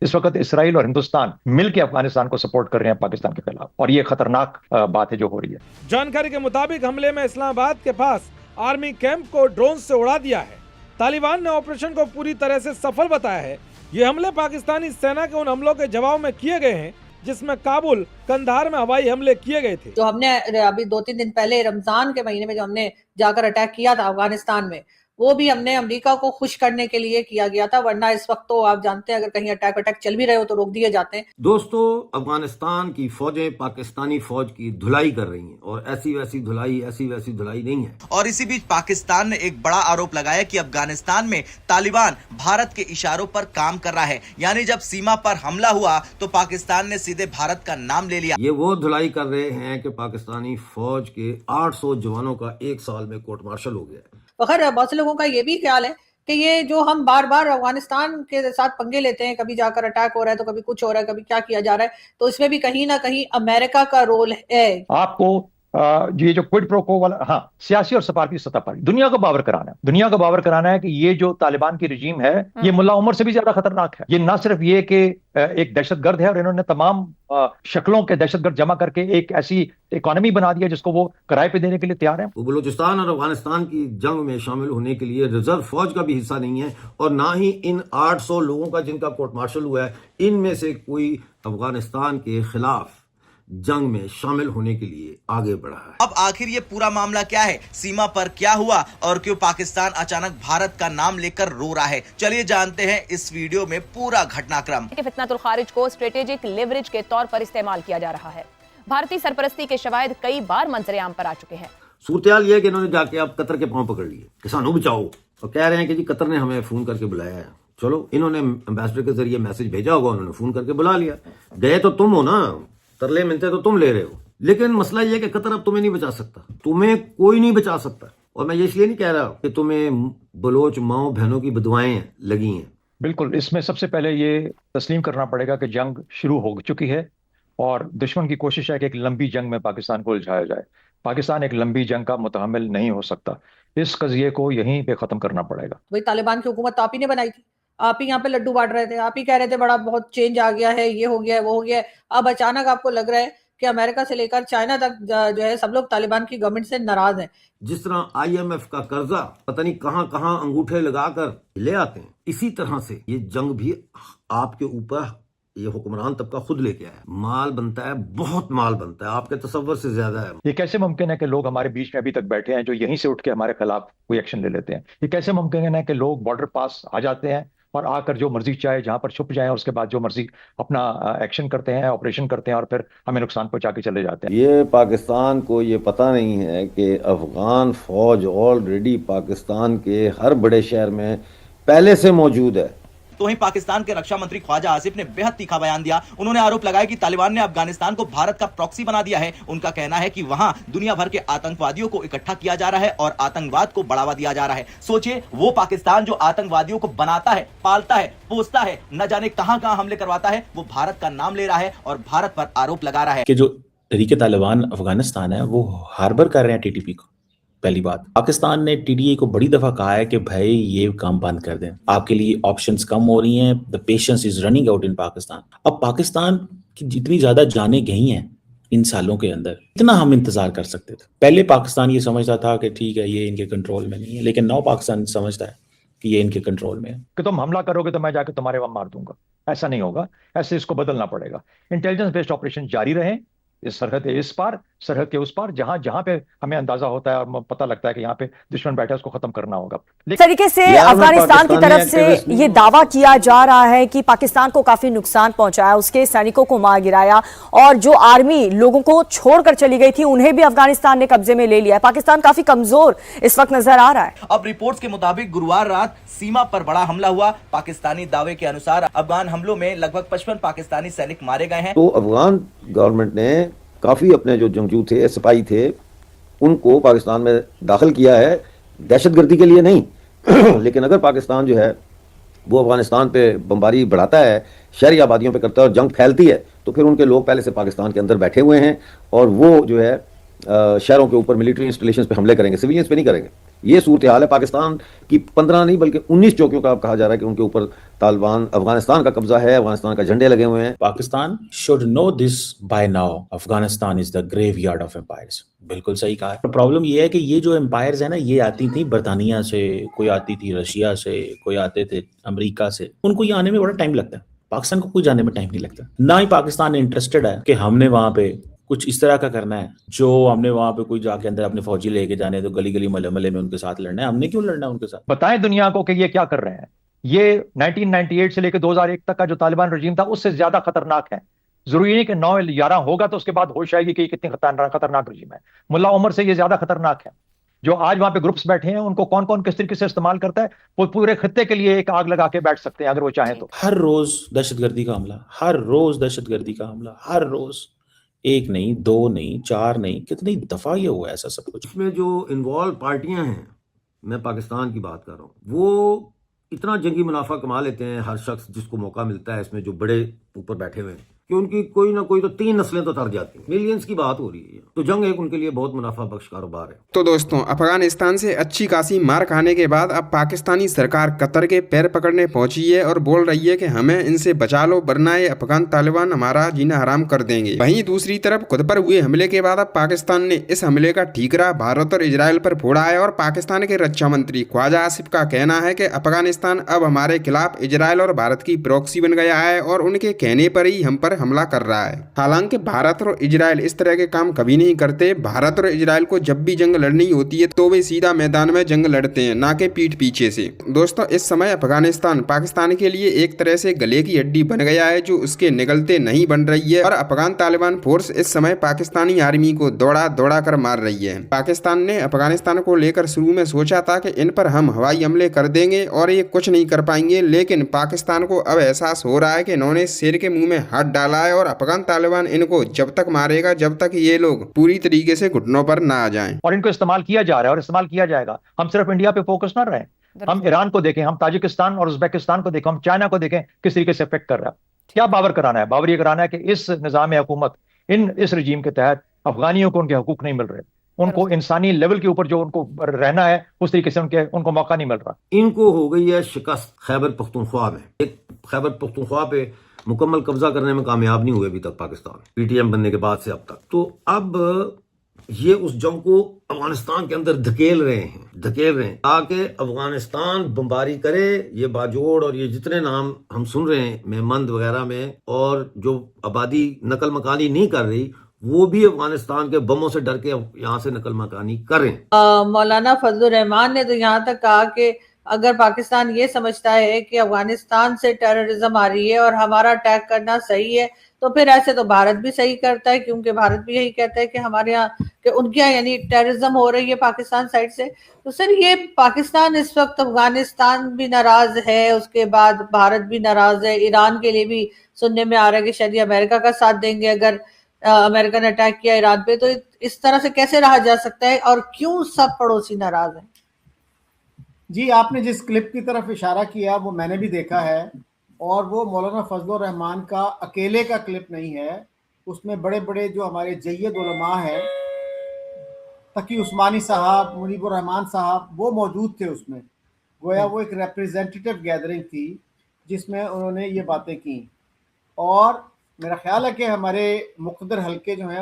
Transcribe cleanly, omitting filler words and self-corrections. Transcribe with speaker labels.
Speaker 1: इस वक्त इसराइल और हिंदुस्तान मिलकर अफगानिस्तान को सपोर्ट कर रहे हैं पाकिस्तान के खिलाफ, और ये खतरनाक बात है जो हो रही है।
Speaker 2: जानकारी के मुताबिक हमले में इस्लामाबाद के पास आर्मी कैंप को ड्रोन से उड़ा दिया है। तालिबान ने ऑपरेशन को पूरी तरह से सफल बताया है। ये हमले पाकिस्तानी सेना के उन हमलों के जवाब में किए गए हैं जिसमें काबुल, कंधार में हवाई हमले किए गए थे।
Speaker 3: जो हमने अभी 2-3 दिन पहले रमजान के महीने में जो हमने जाकर अटैक किया था अफगानिस्तान में, वो भी हमने अमेरिका को खुश करने के लिए किया गया था, वरना इस वक्त तो आप जानते हैं अगर कहीं अटैक चल भी रहे हो तो रोक दिए जाते हैं।
Speaker 4: दोस्तों, अफगानिस्तान की फौजें पाकिस्तानी फौज की धुलाई कर रही हैं और ऐसी वैसी धुलाई नहीं है।
Speaker 5: और इसी बीच पाकिस्तान ने एक बड़ा आरोप लगाया कि अफगानिस्तान में तालिबान भारत के इशारों पर काम कर रहा है। यानी जब सीमा पर हमला हुआ तो पाकिस्तान ने सीधे भारत का नाम ले लिया।
Speaker 4: ये वो धुलाई कर रहे हैं कि पाकिस्तानी फौज के 800 जवानों का 1 साल में कोर्ट मार्शल हो गया है।
Speaker 3: खैर बहुत से लोगों का ये भी ख्याल है कि ये जो हम बार बार अफगानिस्तान के साथ पंगे लेते हैं, कभी जाकर अटैक हो रहा है तो कभी कुछ हो रहा है, कभी क्या किया जा रहा है, तो इसमें भी कहीं ना कहीं अमेरिका का रोल है।
Speaker 1: आपको ये जो क्विड प्रो को वाला, हाँ, सियासी और सफारती सतह पर दुनिया को बावर कराना है कि ये जो तालिबान की रजीम है ये मुल्ला उमर से भी ज्यादा खतरनाक है। ये ना सिर्फ ये कि एक दहशतगर्द है और इन्होंने तमाम शक्लों के दहशतगर्द जमा करके एक ऐसी इकोनॉमी बना दी है जिसको वो किराए पे देने के लिए तैयार है।
Speaker 4: वो बलूचिस्तान और अफगानिस्तान की जंग में शामिल होने के लिए रिजर्व फौज का भी हिस्सा नहीं है और ना ही इन 800 लोगों का जिनका कोर्ट मार्शल हुआ है, इनमें से कोई अफगानिस्तान के खिलाफ जंग में शामिल होने के लिए आगे बढ़ा है।
Speaker 5: अब आखिर ये पूरा मामला क्या है, सीमा पर क्या हुआ और क्यों पाकिस्तान अचानक भारत का नाम लेकर रो रहा है, चलिए जानते हैं इस वीडियो में पूरा घटनाक्रम।
Speaker 6: फितनतुल खारिज को स्ट्रेटेजिक लेवरेज के तौर पर इस्तेमाल किया जा रहा है। भारतीय सरपरस्ती के शवाहिद कई बार मंजर-ए-आम पर आ चुके हैं।
Speaker 4: सूरत-ए-हाल ये है कि इन्होंने जाके अब कतर के पांव पकड़ लिए, किसानों बचाओ, और कह रहे हैं कि जी कतर ने हमें फोन करके बुलाया है। चलो, इन्होंने एम्बेसडर के जरिए मैसेज भेजा होगा, उन्होंने फोन करके बुला लिया। गए तो तुम हो ना, तरले मिलते तो तुम ले रहे हो, लेकिन मसला यह है कि कतर अब तुम्हें नहीं बचा सकता, तुम्हें कोई नहीं बचा सकता। और मैं ये इसलिए नहीं कह रहा कि तुम्हें बलोच माओ बहनों की बदुआएं लगी हैं।
Speaker 1: बिल्कुल, इसमें सबसे पहले ये तस्लीम करना पड़ेगा कि जंग शुरू हो चुकी है और दुश्मन की कोशिश है कि एक लंबी जंग में पाकिस्तान को उलझाया जाए। पाकिस्तान एक लंबी जंग का मुतहम्मिल नहीं हो सकता। इस कजिए को यहीं पे खत्म करना पड़ेगा।
Speaker 3: भाई तालिबान की हुकूमत तो आप ही ने बनाई थी, आप ही यहाँ पे लड्डू बांट रहे थे, आप ही कह रहे थे बड़ा बहुत चेंज आ गया है, ये हो गया है, वो हो गया है। अब अचानक आपको लग रहा है कि अमेरिका से लेकर चाइना तक जो है सब लोग तालिबान की गवर्नमेंट से नाराज हैं।
Speaker 4: जिस तरह IMF का कर्जा पता नहीं कहां अंगूठे लगाकर ले आते हैं, इसी तरह से ये जंग भी आपके ऊपर ये हुक्मरान तबका खुद लेके आया। माल बनता है, बहुत माल बनता है, आपके तसव्वुर से ज्यादा है।
Speaker 1: ये कैसे मुमकिन है कि लोग हमारे बीच में अभी तक बैठे हैं जो यहीं से उठ के हमारे खिलाफ कोई एक्शन ले लेते हैं? ये कैसे मुमकिन है कि लोग बॉर्डर पास आ जाते हैं और आकर जो मर्जी चाहे जहां पर छुप जाएं और उसके बाद जो मर्जी अपना एक्शन करते हैं, ऑपरेशन करते हैं और फिर हमें नुकसान पहुंचा के चले जाते हैं?
Speaker 4: ये पाकिस्तान को ये पता नहीं है कि अफगान फौज ऑलरेडी पाकिस्तान के हर बड़े शहर में पहले से मौजूद है।
Speaker 5: तो वहीं पाकिस्तान के रक्षा मंत्री ख्वाजा आसिफ ने बेहद तीखा बयान दिया। उन्होंने आरोप लगाया कि तालिबान ने अफगानिस्तान को भारत का प्रॉक्सी बना दिया है। उनका कहना है कि वहां दुनिया भर के आतंकवादियों को इकट्ठा किया जा रहा है और आतंकवाद को बढ़ावा दिया जा रहा है। सोचिए, वो पाकिस्तान जो आतंकवादियों को बनाता है, पालता है, पोसता है, न जाने कहां कहां हमले करवाता है, वो भारत का नाम ले रहा है और भारत पर आरोप लगा रहा है
Speaker 7: कि जो तरीके तालिबान अफगानिस्तान है वो हार्बर कर रहे हैं TTP को। पहली बात, पाकिस्तान ने TDA को बड़ी दफा कहा है कि भाई ये काम बंद कर दें, आपके लिए ऑप्शंस कम हो रही हैं, the patience is running out in Pakistan. अब पाकिस्तान की जितनी ज्यादा जानें गई हैं इन सालों के अंदर, इतना हम इंतजार कर सकते थे। पहले पाकिस्तान ये समझता था कि ठीक है ये इनके कंट्रोल में नहीं है, लेकिन नाउ पाकिस्तान समझता है कि ये इनके कंट्रोल में है।
Speaker 1: कि तुम हमला करोगे तो मैं जाकर तुम्हारे वहां मार दूंगा, ऐसा नहीं होगा। ऐसे इसको बदलना पड़ेगा। इंटेलिजेंस बेस्ड ऑपरेशन जारी रहे, इस सरहद के इस पार, सरहद के उस पार, जहां जहां पे हमें अंदाजा होता है और पता लगता है कि यहाँ पे दुश्मन बैठा है, उसको खत्म करना होगा।
Speaker 8: इस तरीके से अफगानिस्तान की तरफ से ये दावा किया जा रहा है कि पाकिस्तान को काफी नुकसान पहुंचाया, उसके सैनिकों को मार गिराया और जो आर्मी लोगों को छोड़कर चली गई थी उन्हें भी अफगानिस्तान ने कब्जे में ले लिया है। पाकिस्तान काफी कमजोर इस वक्त नजर आ रहा है।
Speaker 5: अब रिपोर्ट्स के मुताबिक गुरुवार रात सीमा पर बड़ा हमला हुआ। पाकिस्तानी दावे के अनुसार अफगान हमलों में लगभग 55 पाकिस्तानी सैनिक मारे गए हैं।
Speaker 4: तो अफगान गवर्नमेंट ने काफी अपने जो जंगजू थे, सिपाही थे, उनको पाकिस्तान में दाखिल किया है, दहशतगर्दी के लिए नहीं। लेकिन अगर पाकिस्तान जो है वो अफगानिस्तान पे बमबारी बढ़ाता है, शहरी आबादियों पे करता है और जंग फैलती है, तो फिर उनके लोग पहले से पाकिस्तान के अंदर बैठे हुए हैं और वो जो है शहरों के ऊपर मिलिट्री इंस्टॉलेशंस पे हमले करेंगे, सिविलियंस पे नहीं करेंगे। ये सूरत हाल है। पाकिस्तान की 15 नहीं बल्कि 19 चौकियों का अब कहा जा रहा है कि उनके ऊपर तालिबान अफगानिस्तान का कब्जा है, अफगानिस्तान का झंडे लगे हुए हैं।
Speaker 7: Pakistan should know this by now, Afghanistan is the graveyard of empires. बिल्कुल सही कहा है। प्रॉब्लम ये है कि ये जो एम्पायर्स है ना, ये आती थी बर्तानिया से, कोई आती थी रशिया से, कोई आते थे अमेरिका से। उनको ये आने में बड़ा टाइम लगता है, पाकिस्तान को कोई जाने में टाइम नहीं लगता। ना ही पाकिस्तान इंटरेस्टेड है कि हमने वहां पे कुछ इस तरह का करना है जो हमने वहां पे कोई जाके अंदर अपने फौजी लेके जाने तो गली गली मले मले में उनके साथ लड़ना है। हमने क्यों लड़ना है उनके साथ?
Speaker 1: बताएं दुनिया को कि ये क्या कर रहे हैं। ये 1998 से लेकर 2001 तक का जो तालिबान रजीम था उससे ज्यादा खतरनाक है। जरूरी नहीं कि 9/11 होगा तो उसके बाद होश आएगी कि ये कितनी खतरनाक रजीम है। मुल्ला उमर से ये ज्यादा खतरनाक है। जो आज वहां पे ग्रुप्स बैठे हैं उनको कौन कौन किस तरीके से इस्तेमाल करता है, वो पूरे खत्ते के लिए एक आग लगा के बैठ सकते हैं अगर वो चाहें तो।
Speaker 7: हर रोज दहशतगर्दी का हमला, हर रोज दहशतगर्दी का हमला, हर रोज। एक नहीं, दो नहीं, चार नहीं, कितनी दफा ये हुआ ऐसा सब कुछ।
Speaker 4: इसमें जो इन्वॉल्व पार्टियां हैं, मैं पाकिस्तान की बात कर रहा हूँ, वो इतना जंगी मुनाफा कमा लेते हैं हर शख्स जिसको मौका मिलता है इसमें, जो बड़े ऊपर बैठे हुए हैं, कि उनकी कोई ना कोई तो 3 नस्लें तो तर जाती हैं। मिलियंस की बात हो रही है, तो जंग एक उनके लिए बहुत मुनाफा बख्श कारोबार है।
Speaker 9: तो दोस्तों, अफगानिस्तान से अच्छी खासी मार खाने के बाद अब पाकिस्तानी सरकार कतर के पैर पकड़ने पहुंची है और बोल रही है कि हमें इनसे बचा लो वरना ये अफगान तालिबान हमारा जीना हराम कर देंगे। वहीं दूसरी तरफ खुद पर हुए हमले के बाद अब पाकिस्तान ने इस हमले का ठीकरा भारत और इजराइल पर फोड़ा है और पाकिस्तान के रक्षा मंत्री ख्वाजा आसिफ का कहना है कि अफगानिस्तान अब हमारे खिलाफ इजराइल और भारत की प्रॉक्सी बन गया है और उनके कहने पर ही हम पर हमला कर रहा है। हालांकि भारत और इजराइल इस तरह के काम कभी नहीं करते। भारत और इजराइल को जब भी जंग लड़नी होती है तो वे सीधा मैदान में जंग लड़ते हैं, ना कि पीठ पीछे से। दोस्तों, इस समय अफगानिस्तान पाकिस्तान के लिए एक तरह से गले की हड्डी बन गया है जो उसके निगलते नहीं बन रही है और अफगान तालिबान फोर्स इस समय पाकिस्तानी आर्मी को दौड़ा दौड़ा कर मार रही है। पाकिस्तान ने अफगानिस्तान को लेकर शुरू में सोचा था कि इन पर हम हवाई हमले कर देंगे और ये कुछ नहीं कर पाएंगे, लेकिन पाकिस्तान को अब एहसास हो रहा है कि इन्होंने शेर के मुंह में हाथ डाला है और अफगान तालिबान इनको जब तक मारेगा जब तक ये लोग पूरी तरीके से घुटनों पर ना आ जाएं।
Speaker 1: और इनको इस्तेमाल किया जा रहा है और इस्तेमाल किया जाएगा। हम सिर्फ इंडिया पे फोकस ना रहें, हम ईरान को देखें, हम ताजिकिस्तान और उज्बेकिस्तान को देखें, हम चाइना को देखें किस तरीके से इफेक्ट कर रहा है। क्या बावर कराना है? बावर ये कराना है कि इस निजाम हुकूमत, इस रजीम के तहत अफगानियों को उनके हकूक नहीं मिल रहे, उनको इंसानी लेवल के ऊपर जो उनको रहना है उस तरीके से उनको मौका नहीं मिल रहा।
Speaker 4: इनको हो गई है शिकस्त खैबर पख्तूनख्वा में। एक खैबर पख्तूनख्वा पे मुकम्मल कब्जा करने में कामयाब नहीं हुए अभी तक पाकिस्तान, पीटीएम बनने के बाद से अब तक। तो अब ये उस जंग को अफगानिस्तान के अंदर धकेल रहे हैं ताकि अफगानिस्तान बमबारी करे। ये बाजोड़ और ये जितने नाम हम सुन रहे हैं मेहमंद वगैरह में, और जो आबादी नकल मकानी नहीं कर रही वो भी अफगानिस्तान के बमों से डर के यहाँ से नकल मकानी करें।
Speaker 3: मौलाना फजलुर रहमान ने तो यहाँ तक कहा कि अगर पाकिस्तान ये समझता है कि अफगानिस्तान से टेररिज्म आ रही है और हमारा अटैक करना सही है, तो फिर ऐसे तो भारत भी सही करता है, क्योंकि भारत भी यही कहता है कि हमारे यहाँ कि उनके यहाँ यानी टेररिज्म हो रही है पाकिस्तान साइड से। तो सर, ये पाकिस्तान इस वक्त अफगानिस्तान भी नाराज है, उसके बाद भारत भी नाराज है, ईरान के लिए भी सुनने में आ रहा है कि शायद अमेरिका का साथ देंगे अगर अमेरिका ने अटैक किया ईरान पे। तो इस तरह से कैसे रहा जा सकता है और क्यों सब पड़ोसी नाराज हैं?
Speaker 10: जी, आपने जिस क्लिप की तरफ इशारा किया वो मैंने भी देखा है, और वो मौलाना फजलुर रहमान का अकेले का क्लिप नहीं है। उसमें बड़े बड़े जो हमारे जय्यद उलमा हैं, तकी उस्मानी साहब, मुनीबुर रहमान साहब, वो मौजूद थे उसमें। गोया वो एक रिप्रेजेंटेटिव गैदरिंग थी जिसमें उन्होंने ये बातें की। और मेरा ख्याल है कि हमारे मुक़द्दर हल्के जो हैं